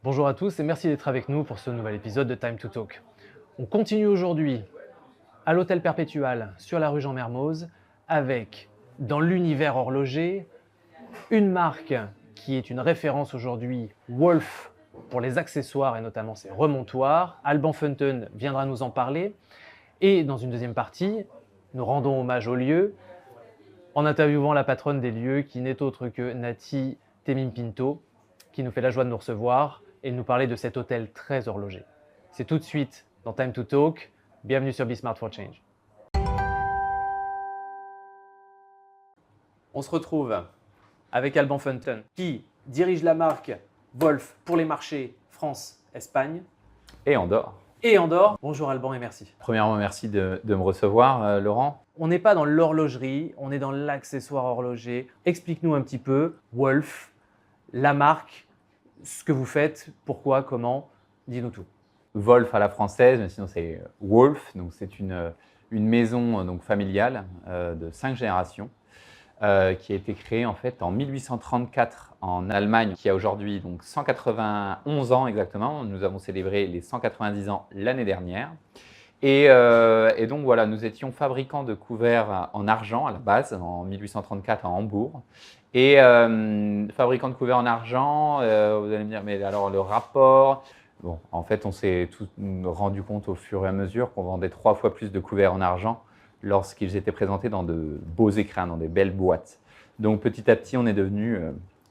Bonjour à tous et merci d'être avec nous pour ce nouvel épisode de Time to Talk. On continue aujourd'hui à l'Hôtel Perpétual sur la rue Jean-Mermoz avec, dans l'univers horloger, une marque qui est une référence aujourd'hui, Wolf, pour les accessoires et notamment ses remontoirs. Alban Funten viendra nous en parler. Et dans une deuxième partie, nous rendons hommage au lieu en interviewant la patronne des lieux qui n'est autre que Nati Temim-Pinto, qui nous fait la joie de nous recevoir et de nous parler de cet hôtel très horloger. C'est tout de suite dans Time to Talk. Bienvenue sur Be Smart for Change. On se retrouve avec Alban Funten qui dirige la marque Wolf pour les marchés France, Espagne Et Andorre. et Andorre. Bonjour Alban et merci. Premièrement, merci de me recevoir, Laurent. On n'est pas dans l'horlogerie, on est dans l'accessoire horloger. Explique-nous un petit peu, Wolf, la marque, ce que vous faites, pourquoi, comment, dis-nous tout. Wolf à la française, mais sinon c'est Wolf. Donc c'est une maison donc familiale de 5 générations qui a été créée en fait en 1834 en Allemagne, qui a aujourd'hui donc 191 ans exactement. Nous avons célébré les 190 ans l'année dernière. Et donc voilà, nous étions fabricants de couverts en argent à la base, en 1834 à Hambourg. Et fabricant de couverts en argent, vous allez me dire, mais alors le rapport. Bon, en fait, on s'est tout rendu compte au fur et à mesure qu'on vendait 3 fois plus de couverts en argent lorsqu'ils étaient présentés dans de beaux écrins, dans des belles boîtes. Donc petit à petit, on est devenu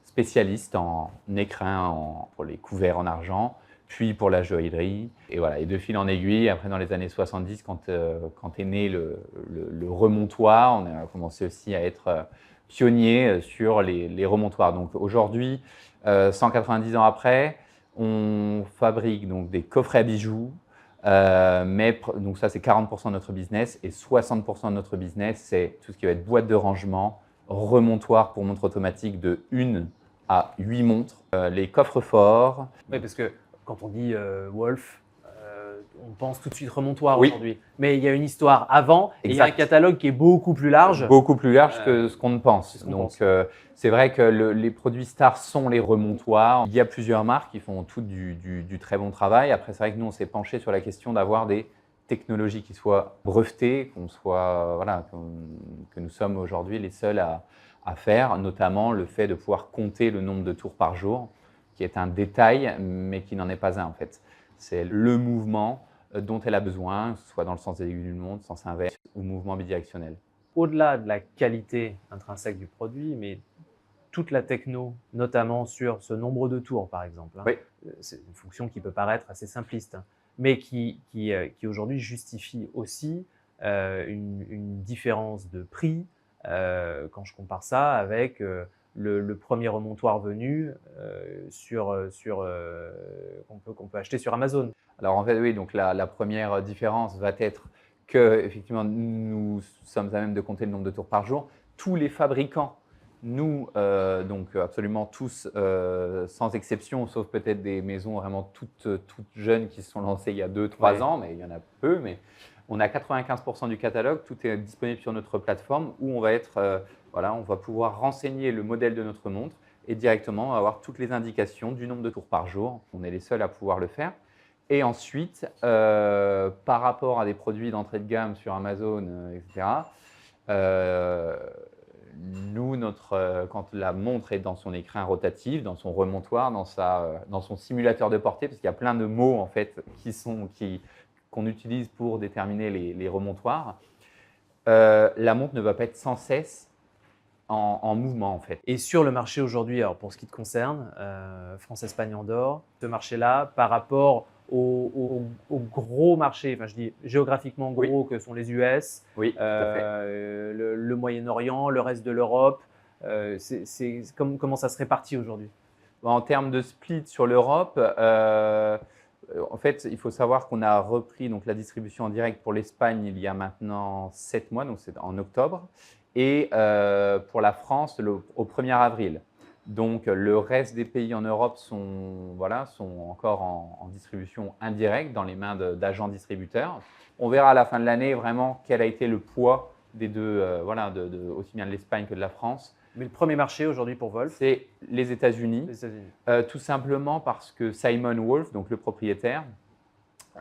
spécialiste en écrins pour les couverts en argent, puis pour la joaillerie. Et voilà, et de fil en aiguille, après dans les années 70, quand est né le remontoir, on a commencé aussi à être pionnier sur les remontoirs. Donc aujourd'hui, 190 ans après, on fabrique donc des coffrets à bijoux, donc ça c'est 40% de notre business et 60% de notre business c'est tout ce qui va être boîte de rangement, remontoir pour montres automatiques de 1 à 8 montres, les coffres forts. Oui, parce que quand on dit Wolf, on pense tout de suite remontoir Oui. aujourd'hui. Mais il y a une histoire avant et il y a un Exact. catalogue qui est beaucoup plus large. Beaucoup plus large que ce qu'on ne pense. ce qu'on Donc, pense. c'est vrai que les produits stars sont les remontoirs. Il y a plusieurs marques qui font toutes du très bon travail. Après, c'est vrai que nous, on s'est penché sur la question d'avoir des technologies qui soient brevetées, que nous sommes aujourd'hui les seuls à faire, notamment le fait de pouvoir compter le nombre de tours par jour, qui est un détail, mais qui n'en est pas un en fait. C'est le mouvement dont elle a besoin, que ce soit dans le sens des aiguilles d'une montre, sens inverse ou mouvement bidirectionnel. Au-delà de la qualité intrinsèque du produit, mais toute la techno, notamment sur ce nombre de tours par exemple. Oui. C'est une fonction qui peut paraître assez simpliste, mais qui aujourd'hui justifie aussi une différence de prix quand je compare ça avec le premier remontoir venu qu'on peut acheter sur Amazon. Alors en fait, oui, donc la première différence va être que effectivement, nous sommes à même de compter le nombre de tours par jour. Tous les fabricants, nous, donc absolument tous, sans exception, sauf peut-être des maisons vraiment toutes jeunes qui se sont lancées il y a 2-3 ans, mais il y en a peu. Mais on a 95% du catalogue, tout est disponible sur notre plateforme où on va on va pouvoir renseigner le modèle de notre montre et directement avoir toutes les indications du nombre de tours par jour. On est les seuls à pouvoir le faire. Et ensuite, par rapport à des produits d'entrée de gamme sur Amazon, etc., nous, quand la montre est dans son écrin rotatif, dans son remontoir, dans son simulateur de portée, parce qu'il y a plein de mots en fait qu'on utilise pour déterminer les remontoirs, la montre ne va pas être sans cesse en mouvement en fait. Et sur le marché aujourd'hui, alors pour ce qui te concerne, France, Espagne, Andorre, ce marché-là, par rapport au gros marché, enfin je dis géographiquement gros que sont les US, Oui, tout à fait. le Moyen-Orient, le reste de l'Europe, comment ça se répartit aujourd'hui? En termes de split sur l'Europe, en fait, il faut savoir qu'on a repris donc, la distribution en direct pour l'Espagne il y a maintenant 7 mois, donc c'est en octobre, et pour la France au 1er avril. Donc, le reste des pays en Europe sont encore en distribution indirecte dans les mains d'agents distributeurs. On verra à la fin de l'année vraiment quel a été le poids des deux, aussi bien de l'Espagne que de la France. Mais le premier marché aujourd'hui pour Wolf, c'est les États-Unis. Tout simplement parce que Simon Wolf, donc le propriétaire,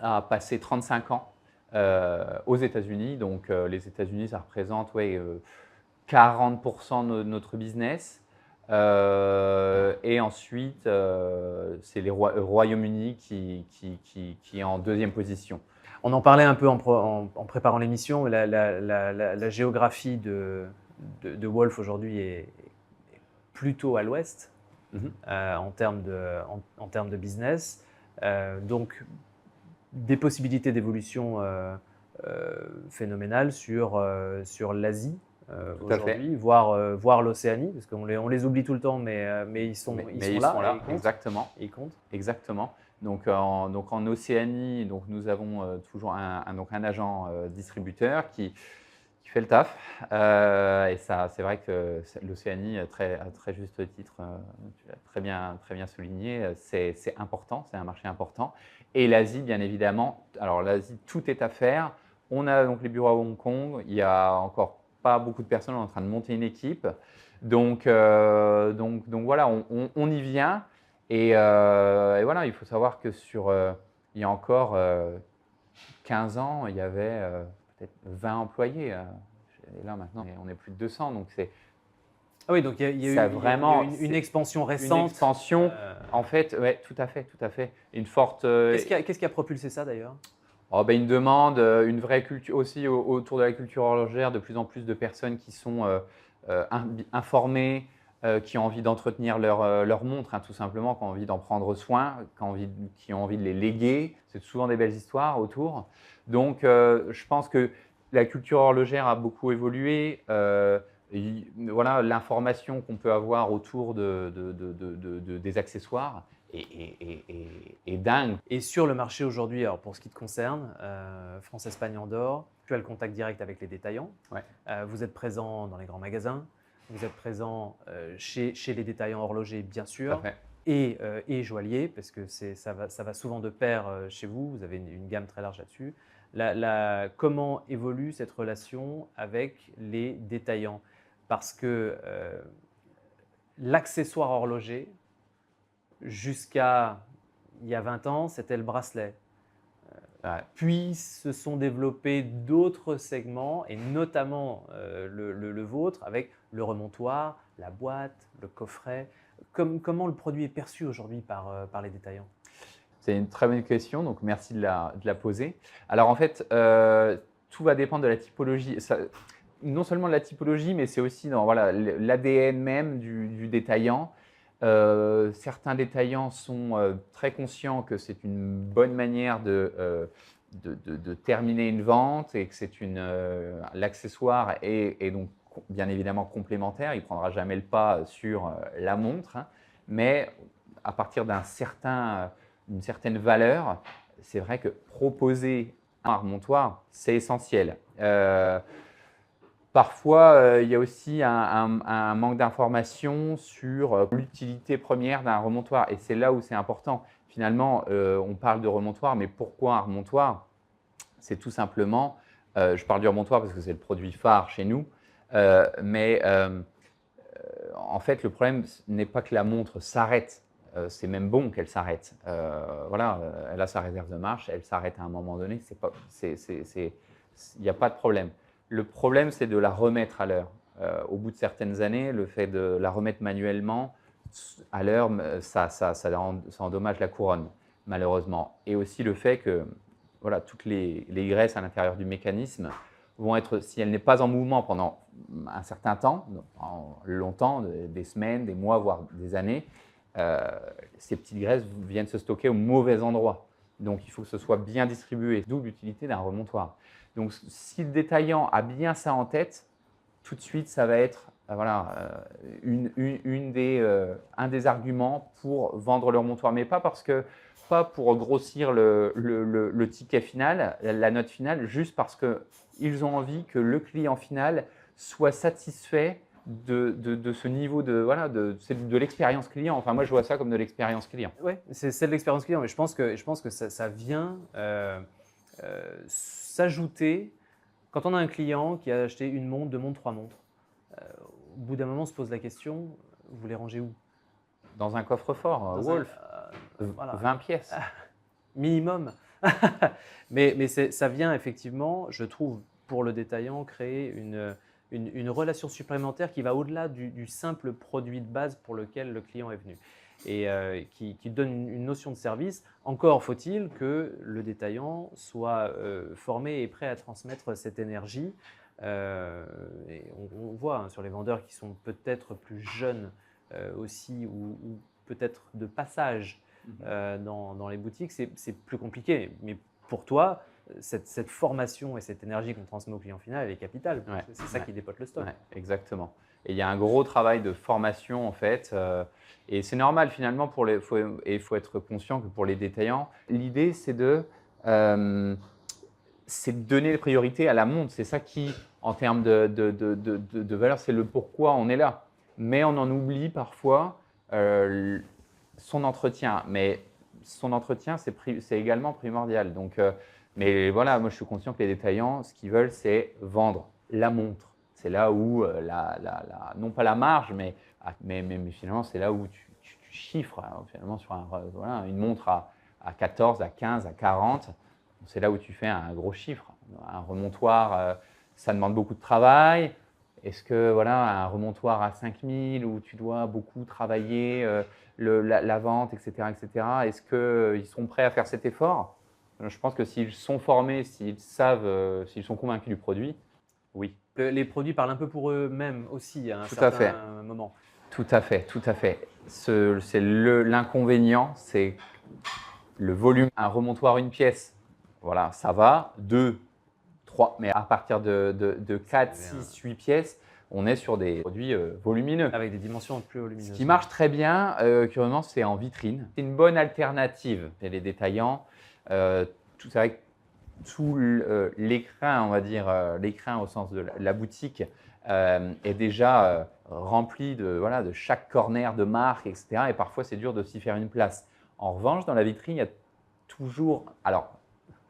a passé 35 ans aux États-Unis. Donc, les États-Unis, ça représente 40% de notre business. Et ensuite, c'est le Royaume-Uni qui est en deuxième position. On en parlait un peu en préparant l'émission, la géographie de Wolf aujourd'hui est plutôt à l'ouest en termes de business. Donc, des possibilités d'évolution phénoménales sur l'Asie aujourd'hui, voire l'Océanie, parce qu'on les oublie tout le temps, mais ils sont là. Exactement. Ils comptent. Exactement. Donc en Océanie, donc nous avons toujours un agent distributeur qui fait le taf. Et ça, c'est vrai que l'Océanie, à très juste titre, tu l'as très bien souligné, c'est important, c'est un marché important. Et l'Asie, bien évidemment. Alors l'Asie, tout est à faire. On a donc les bureaux à Hong Kong. Il y a encore pas beaucoup de personnes, on est en train de monter une équipe. Donc voilà, on y vient. Et voilà, il faut savoir que il y a encore 15 ans, il y avait peut-être 20 employés. Et là, maintenant, on est plus de 200. Donc, ah oui, donc il y a eu une expansion récente. Une expansion, en fait, oui, tout à fait. Une forte… Qu'est-ce qui a propulsé ça d'ailleurs ? Une demande, une vraie culture aussi autour de la culture horlogère, de plus en plus de personnes qui sont informées, qui ont envie d'entretenir leur montre, tout simplement, qui ont envie d'en prendre soin, qui ont envie de les léguer. C'est souvent des belles histoires autour. Donc, je pense que la culture horlogère a beaucoup évolué. Voilà, l'information qu'on peut avoir autour des accessoires est dingue. Et sur le marché aujourd'hui, alors pour ce qui te concerne, France, Espagne, Andorre, tu as le contact direct avec les détaillants. Ouais. Vous êtes présent dans les grands magasins, vous êtes présent chez les détaillants horlogers, bien sûr, et joailliers, parce que ça va souvent de pair chez vous. Vous avez une gamme très large là-dessus. Comment évolue cette relation avec les détaillants ? Parce que l'accessoire horloger, jusqu'à il y a 20 ans, c'était le bracelet. Puis se sont développés d'autres segments, et notamment le vôtre, avec le remontoir, la boîte, le coffret. Comment le produit est perçu aujourd'hui par les détaillants ? C'est une très bonne question, donc merci de la poser. Alors en fait, tout va dépendre de la typologie. Non seulement de la typologie, mais c'est aussi dans l'ADN même du détaillant. Certains détaillants sont très conscients que c'est une bonne manière de terminer une vente et que l'accessoire est donc bien évidemment complémentaire. Il ne prendra jamais le pas sur la montre, mais à partir d'une certaine valeur, c'est vrai que proposer un remontoir, c'est essentiel. Parfois, il y a aussi un manque d'information sur l'utilité première d'un remontoir. Et c'est là où c'est important. Finalement, on parle de remontoir, mais pourquoi un remontoir ? C'est tout simplement, je parle du remontoir parce que c'est le produit phare chez nous, mais en fait, le problème n'est pas que la montre s'arrête. C'est même bon qu'elle s'arrête. Elle a sa réserve de marche, elle s'arrête à un moment donné. Il n'y a pas de problème. Le problème, c'est de la remettre à l'heure. Au bout de certaines années, le fait de la remettre manuellement à l'heure, ça endommage la couronne, malheureusement. Et aussi le fait que toutes les graisses à l'intérieur du mécanisme vont être, si elle n'est pas en mouvement pendant un certain temps, longtemps, des semaines, des mois, voire des années, ces petites graisses viennent se stocker au mauvais endroit. Donc, il faut que ce soit bien distribué, d'où l'utilité d'un remontoir. Donc, si le détaillant a bien ça en tête, tout de suite, ça va être un des arguments pour vendre le remontoir. Mais pas pour grossir le ticket final, la note finale, juste parce qu'ils ont envie que le client final soit satisfait de ce niveau c'est de l'expérience client. Enfin, moi, je vois ça comme de l'expérience client. Oui, c'est de l'expérience client, mais je pense que ça vient s'ajouter. Quand on a un client qui a acheté une montre, 2 montres, 3 montres, au bout d'un moment, on se pose la question, vous les rangez où? Dans un coffre-fort, Wolf, voilà. 20 pièces. Minimum. mais ça vient effectivement, je trouve, pour le détaillant, créer une relation supplémentaire qui va au-delà du simple produit de base pour lequel le client est venu et qui donne une notion de service. Encore faut-il que le détaillant soit formé et prêt à transmettre cette énergie. Et on voit sur les vendeurs qui sont peut-être plus jeunes aussi ou peut-être de passage dans les boutiques, c'est plus compliqué. Mais pour toi, cette formation et cette énergie qu'on transmet au client final, elle est capitale. Ouais, c'est ça qui dépote le stock. Ouais, exactement. Et il y a un gros travail de formation en fait. Et c'est normal finalement, il faut être conscient que pour les détaillants, l'idée c'est de donner la priorité à la montre. C'est ça qui, en termes de valeur, c'est le pourquoi on est là. Mais on en oublie parfois son entretien. Mais son entretien, c'est également primordial. Donc, mais voilà, moi je suis conscient que les détaillants, ce qu'ils veulent, c'est vendre la montre. C'est là où, non pas la marge, mais finalement, c'est là où tu chiffres. Hein, finalement, sur une montre à 14, à 15, à 40, c'est là où tu fais un gros chiffre. Un remontoir, ça demande beaucoup de travail. Est-ce que un remontoir à 5000 où tu dois beaucoup travailler la vente, etc., est-ce qu'ils sont prêts à faire cet effort? Je pense que s'ils sont formés, s'ils savent, s'ils sont convaincus du produit, oui. Les produits parlent un peu pour eux-mêmes aussi à un Tout à fait. certain moment. Tout à fait, tout à fait. C'est l'inconvénient, c'est le volume. Un remontoir, une pièce, voilà, ça va. 2, 3, mais à partir de 4, 6, 8 pièces, on est sur des produits volumineux. Avec des dimensions plus volumineuses. Ce qui marche très bien, curieusement, c'est en vitrine. C'est une bonne alternative. Et les détaillants, c'est vrai que tout l'écrin, on va dire, l'écrin au sens de la boutique, est déjà rempli de chaque corner de marque, etc. Et parfois, c'est dur de s'y faire une place. En revanche, dans la vitrine, il y a toujours… Alors,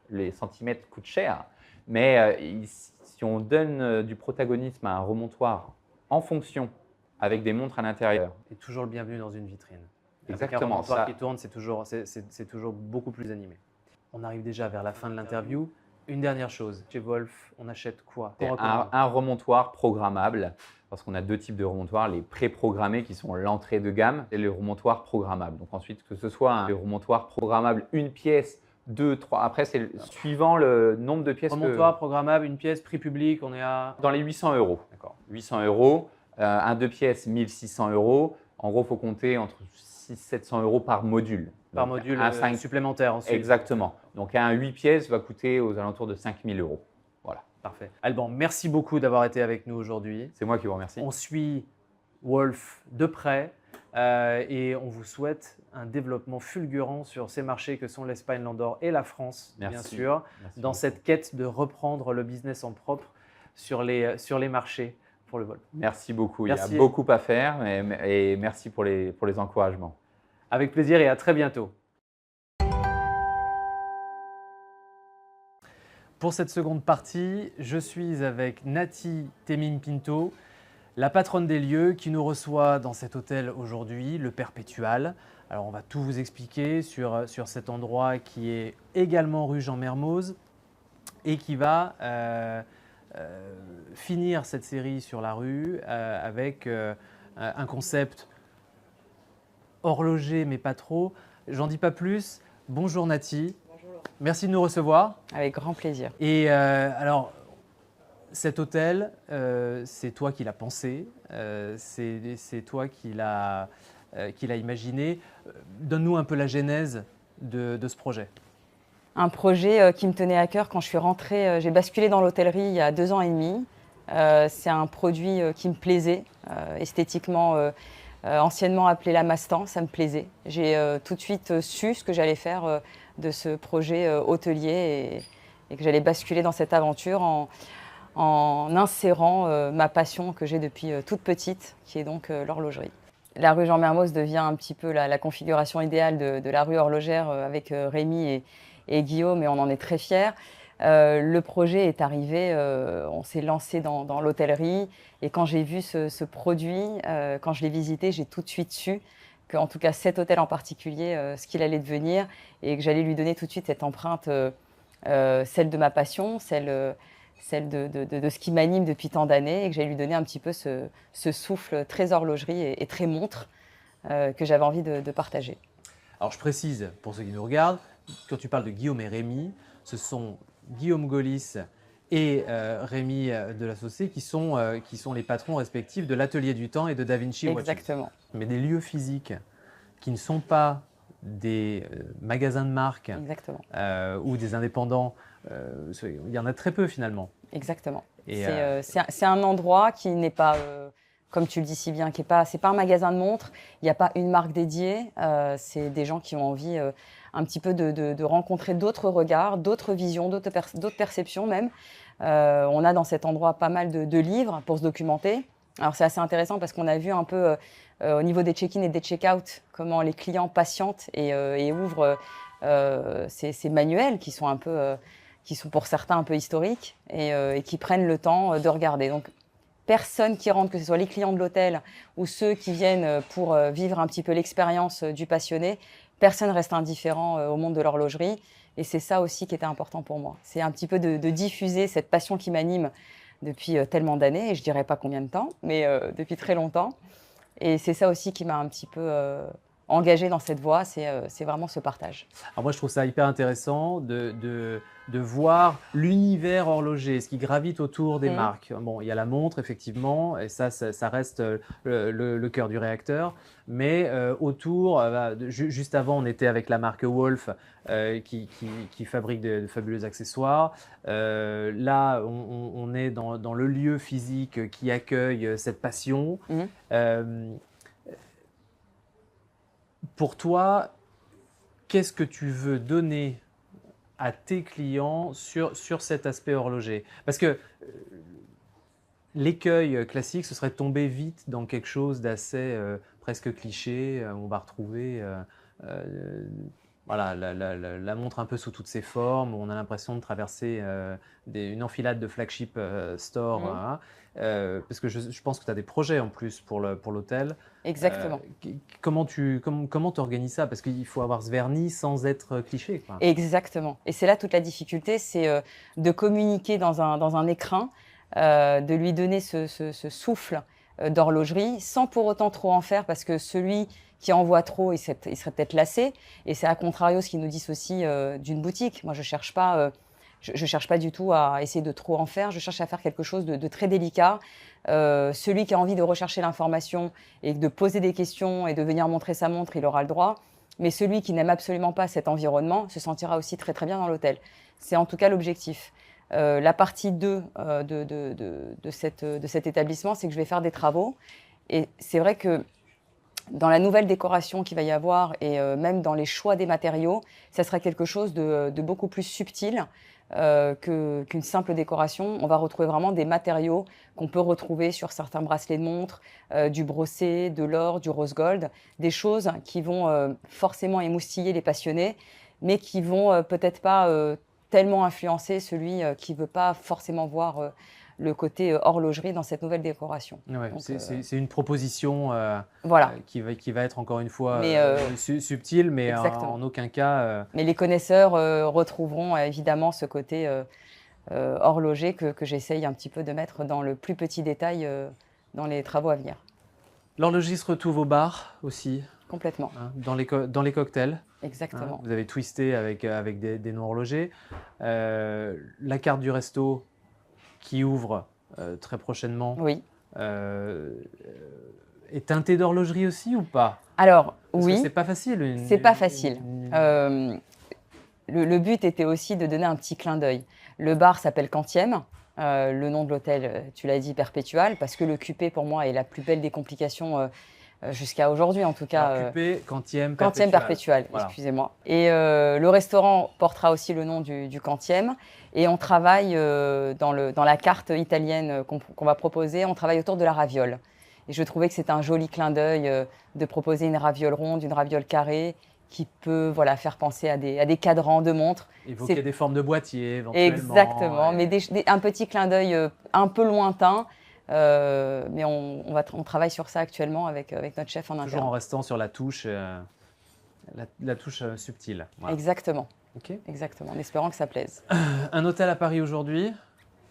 les centimètres coûtent cher, mais si on donne du protagonisme à un remontoir en fonction, avec des montres à l'intérieur… Et toujours le bienvenu dans une vitrine. Exactement. Avec un remontoir qui tourne, c'est toujours beaucoup plus animé. On arrive déjà vers la fin de l'interview. Une dernière chose, chez Wolf, on achète quoi? Un remontoir programmable, parce qu'on a 2 types de remontoirs, les préprogrammés qui sont l'entrée de gamme et les remontoirs programmables. Donc ensuite, que ce soit un remontoir programmable, une pièce, 2, 3, après c'est suivant le nombre de pièces. Remontoir programmable, une pièce, prix public, on est à… Dans les 800 €. D'accord. 800 €, un 2 pièces, 1600 €. En gros, il faut compter entre 600-700 € par module. Par donc, module un 5 supplémentaire ensuite. Exactement. Donc un 8 pièces va coûter aux alentours de 5000 €. Voilà. Parfait. Alban, merci beaucoup d'avoir été avec nous aujourd'hui. C'est moi qui vous remercie. On suit Wolf de près et on vous souhaite un développement fulgurant sur ces marchés que sont l'Espagne, l'Andorre et la France, bien sûr, Merci dans beaucoup. cette quête de reprendre le business en propre sur les marchés pour le Wolf. Merci beaucoup. Merci. Il y a beaucoup à faire et merci pour les encouragements. Avec plaisir et à très bientôt. Pour cette seconde partie, je suis avec Nati Temim-Pinto, la patronne des lieux qui nous reçoit dans cet hôtel aujourd'hui, le Perpétual. Alors on va tout vous expliquer sur cet endroit qui est également rue Jean-Mermoz et qui va finir cette série sur la rue avec un concept horloger mais pas trop. J'en dis pas plus. Bonjour Nati. Bonjour. Merci de nous recevoir. Avec grand plaisir. Et alors, cet hôtel, c'est toi qui l'as pensé, c'est toi qui l'as imaginé. Donne-nous un peu la genèse de ce projet. Un projet qui me tenait à cœur quand je suis rentrée. J'ai basculé dans l'hôtellerie il y a 2 ans et demi. C'est un produit qui me plaisait esthétiquement. Anciennement appelé la Mastan, ça me plaisait. J'ai tout de suite su ce que j'allais faire de ce projet hôtelier et que j'allais basculer dans cette aventure en insérant ma passion que j'ai depuis toute petite, qui est donc l'horlogerie. La rue Jean Mermoz devient un petit peu la configuration idéale de la rue horlogère avec Rémi et Guillaume, et on en est très fiers. Le projet est arrivé, on s'est lancé dans l'hôtellerie, et quand j'ai vu ce produit, quand je l'ai visité, j'ai tout de suite su qu'en tout cas cet hôtel en particulier, ce qu'il allait devenir, et que j'allais lui donner tout de suite cette empreinte, celle de ma passion, celle de ce qui m'anime depuis tant d'années, et que j'allais lui donner un petit peu ce souffle très horlogerie et très montre que j'avais envie de partager. Alors je précise, pour ceux qui nous regardent, quand tu parles de Guillaume et Rémi, ce sont Guillaume Gaulis et Rémi de l'Associé qui sont les patrons respectifs de l'Atelier du Temps et de Da Vinci Watches. Exactement. Mais des lieux physiques qui ne sont pas des magasins de marque ou des indépendants, il y en a très peu finalement. Exactement. C'est un endroit qui n'est pas, comme tu le dis si bien, c'est pas un magasin de montres, il n'y a pas une marque dédiée, c'est des gens qui ont envie un petit peu de rencontrer d'autres regards, d'autres visions, d'autres perceptions même. On a dans cet endroit pas mal de livres pour se documenter. Alors c'est assez intéressant parce qu'on a vu un peu au niveau des check-in et des check-out comment les clients patientent et ouvrent ces manuels qui sont un peu, qui sont pour certains un peu historiques et qui prennent le temps de regarder. Donc personne qui rentre, que ce soit les clients de l'hôtel ou ceux qui viennent pour vivre un petit peu l'expérience du passionné, personne reste indifférent au monde de l'horlogerie. Et c'est ça aussi qui était important pour moi. C'est un petit peu de diffuser cette passion qui m'anime depuis tellement d'années, et je dirais pas combien de temps, mais depuis très longtemps. Et c'est ça aussi qui m'a un petit peu engagée dans cette voie, c'est vraiment ce partage. Alors moi je trouve ça hyper intéressant de voir l'univers horloger, ce qui gravite autour des marques. Bon, il y a la montre effectivement, et ça reste le cœur du réacteur, mais autour, juste avant on était avec la marque Wolf qui fabrique de fabuleux accessoires. Là on est dans le lieu physique qui accueille cette passion. Pour toi, qu'est-ce que tu veux donner à tes clients sur cet aspect horloger? Parce que l'écueil classique, ce serait de tomber vite dans quelque chose d'assez presque cliché. On va retrouver voilà, la montre un peu sous toutes ses formes, où on a l'impression de traverser une enfilade de flagship store. Hein, parce que je pense que tu as des projets en plus pour l'hôtel. Exactement. Comment tu organises ça? Parce qu'il faut avoir ce vernis sans être cliché, quoi. Exactement. Et c'est là toute la difficulté, c'est de communiquer dans un écrin, de lui donner ce souffle d'horlogerie sans pour autant trop en faire, parce que celui qui en voit trop, il serait peut-être lassé. Et c'est à contrario ce qui nous dissocie d'une boutique. Moi, je cherche pas du tout à essayer de trop en faire. Je cherche à faire quelque chose de très délicat. Celui qui a envie de rechercher l'information et de poser des questions et de venir montrer sa montre, il aura le droit. Mais celui qui n'aime absolument pas cet environnement se sentira aussi très très bien dans l'hôtel. C'est en tout cas l'objectif. La partie 2 de cet établissement, c'est que je vais faire des travaux. Et c'est vrai que dans la nouvelle décoration qu'il va y avoir et même dans les choix des matériaux, ça sera quelque chose de beaucoup plus subtil qu'une simple décoration. On va retrouver vraiment des matériaux qu'on peut retrouver sur certains bracelets de montre, du brossé, de l'or, du rose gold, des choses qui vont forcément émoustiller les passionnés, mais qui vont peut-être pas tellement influencer celui qui ne veut pas forcément voir le côté horlogerie dans cette nouvelle décoration. Ouais, c'est une proposition voilà. qui va être encore une fois subtile, mais en aucun cas… Mais les connaisseurs retrouveront évidemment ce côté horloger que j'essaye un petit peu de mettre dans le plus petit détail dans les travaux à venir. L'horlogerie se retrouve au bar aussi. Complètement. Hein, dans les cocktails. Exactement. Hein, vous avez twisté avec des noms horlogers. La carte du resto qui ouvre très prochainement, oui. Est teintée d'horlogerie aussi ou pas? Alors, parce oui. que c'est pas facile. C'est pas facile. Le but était aussi de donner un petit clin d'œil. Le bar s'appelle Quantième. Le nom de l'hôtel, tu l'as dit, Perpétual, parce que le QP, pour moi, est la plus belle des complications jusqu'à aujourd'hui en tout cas. Alors, QP, quantième Quantième perpétual, voilà. excusez-moi. Et le restaurant portera aussi le nom du quantième. Et on travaille dans la carte italienne qu'on va proposer, on travaille autour de la raviole. Et je trouvais que c'était un joli clin d'œil de proposer une raviole ronde, une raviole carrée, qui peut faire penser à des cadrans de montres. Évoquer des formes de boîtiers, éventuellement. Exactement, mais un petit clin d'œil un peu lointain. Mais on travaille sur ça actuellement avec notre chef en interne. Toujours en restant sur la touche, subtile. Voilà. Exactement. Okay. Exactement, en espérant que ça plaise. Un hôtel à Paris aujourd'hui.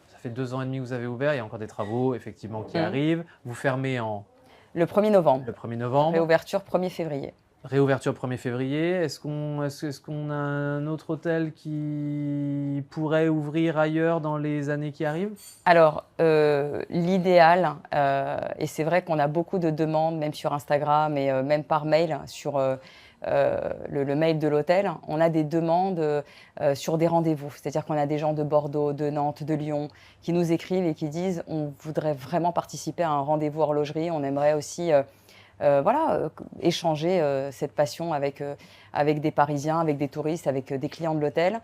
Ça fait 2 ans et demi que vous avez ouvert. Il y a encore des travaux effectivement qui arrivent. Vous fermez le 1er novembre. Le 1er novembre. Réouverture 1er février. Réouverture 1er février. Est-ce qu'on a un autre hôtel qui pourrait ouvrir ailleurs dans les années qui arrivent? Alors, l'idéal, et c'est vrai qu'on a beaucoup de demandes, même sur Instagram et même par mail, sur le mail de l'hôtel, on a des demandes sur des rendez-vous. C'est-à-dire qu'on a des gens de Bordeaux, de Nantes, de Lyon qui nous écrivent et qui disent on voudrait vraiment participer à un rendez-vous horlogerie, on aimerait aussi échanger cette passion avec des Parisiens, avec des touristes, avec des clients de l'hôtel.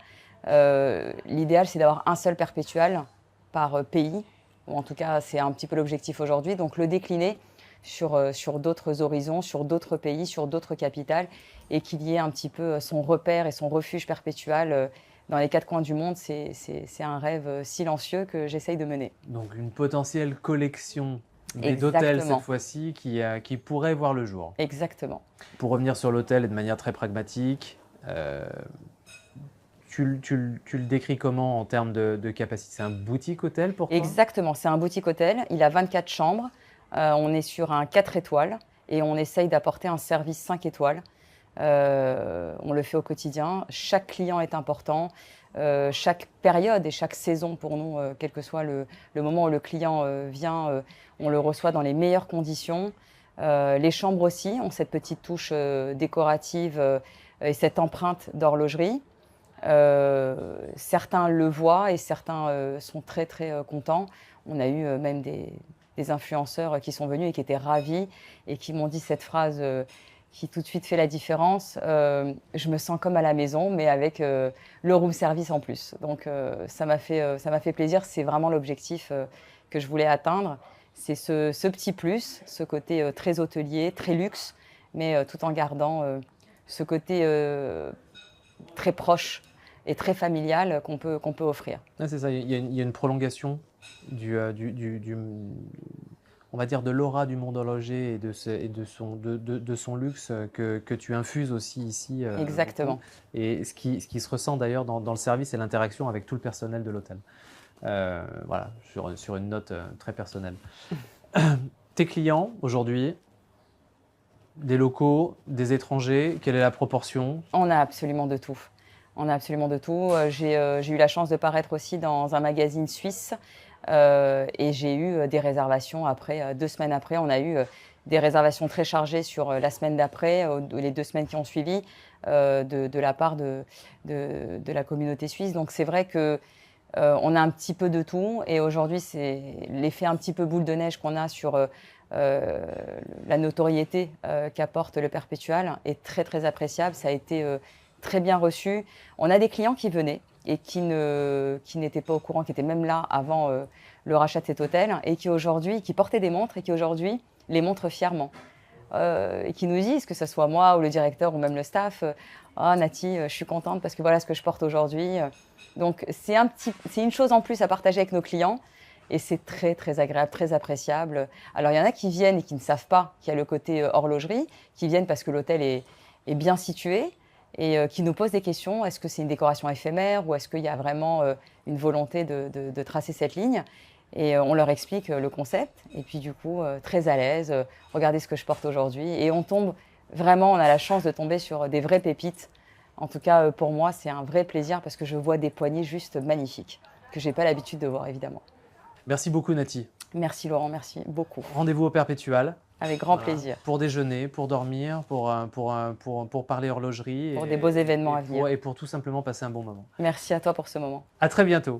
L'idéal, c'est d'avoir un seul perpétual par pays, ou en tout cas, c'est un petit peu l'objectif aujourd'hui. Donc, le décliner sur d'autres horizons, sur d'autres pays, sur d'autres capitales, et qu'il y ait un petit peu son repère et son refuge perpétual dans les 4 coins du monde. C'est un rêve silencieux que j'essaye de mener. Donc, une potentielle collection d'hôtels cette fois-ci qui pourrait voir le jour. Exactement. Pour revenir sur l'hôtel et de manière très pragmatique, tu le décris comment en termes de capacité? C'est un boutique hôtel pour toi? Exactement, c'est un boutique hôtel. Il a 24 chambres. On est sur un 4 étoiles et on essaye d'apporter un service 5 étoiles. On le fait au quotidien. Chaque client est important. Chaque période et chaque saison pour nous, quel que soit le moment où le client vient, on le reçoit dans les meilleures conditions. Les chambres aussi ont cette petite touche décorative et cette empreinte d'horlogerie. Certains le voient et certains sont très très contents. On a eu même des influenceurs qui sont venus et qui étaient ravis et qui m'ont dit cette phrase qui tout de suite fait la différence. Je me sens comme à la maison, mais avec le room service en plus. Donc ça m'a fait plaisir. C'est vraiment l'objectif que je voulais atteindre. C'est ce petit plus, ce côté très hôtelier, très luxe, mais tout en gardant ce côté très proche et très familial qu'on peut offrir. Ah, c'est ça, il y a une prolongation on va dire de l'aura du monde horloger et de son luxe que tu infuses aussi ici. Exactement. Et ce qui se ressent d'ailleurs dans le service et l'interaction avec tout le personnel de l'hôtel. Voilà, sur une note très personnelle. Tes clients aujourd'hui, des locaux, des étrangers, quelle est la proportion? On a absolument de tout. On a absolument de tout. J'ai eu la chance de paraître aussi dans un magazine suisse et j'ai eu des réservations après, 2 semaines après. On a eu des réservations très chargées sur la semaine d'après, les 2 semaines qui ont suivi, de la part de la communauté suisse. Donc c'est vrai que on a un petit peu de tout et aujourd'hui c'est l'effet un petit peu boule de neige qu'on a sur la notoriété qu'apporte le Perpétual est très très appréciable. Ça a été très bien reçu. On a des clients qui venaient et qui n'étaient pas au courant, qui étaient même là avant le rachat de cet hôtel et qui portaient des montres et qui aujourd'hui les montrent fièrement. Et qui nous disent, que ce soit moi ou le directeur ou même le staff, « Ah Nati, je suis contente parce que voilà ce que je porte aujourd'hui ». Donc c'est une chose en plus à partager avec nos clients et c'est très très agréable, très appréciable. Alors il y en a qui viennent et qui ne savent pas qu'il y a le côté horlogerie, qui viennent parce que l'hôtel est bien situé et qui nous posent des questions. Est-ce que c'est une décoration éphémère ou est-ce qu'il y a vraiment une volonté de tracer cette ligne? Et on leur explique le concept et puis du coup très à l'aise, regardez ce que je porte aujourd'hui et on a la chance de tomber sur des vraies pépites. En tout cas pour moi c'est un vrai plaisir parce que je vois des poignées juste magnifiques que j'ai pas l'habitude de voir évidemment. Merci beaucoup Nati. Merci Laurent, merci beaucoup. Rendez-vous au Perpétual. Avec grand plaisir. Pour déjeuner, pour dormir, pour parler horlogerie. Pour des beaux événements à venir. Et pour tout simplement passer un bon moment. Merci à toi pour ce moment. À très bientôt.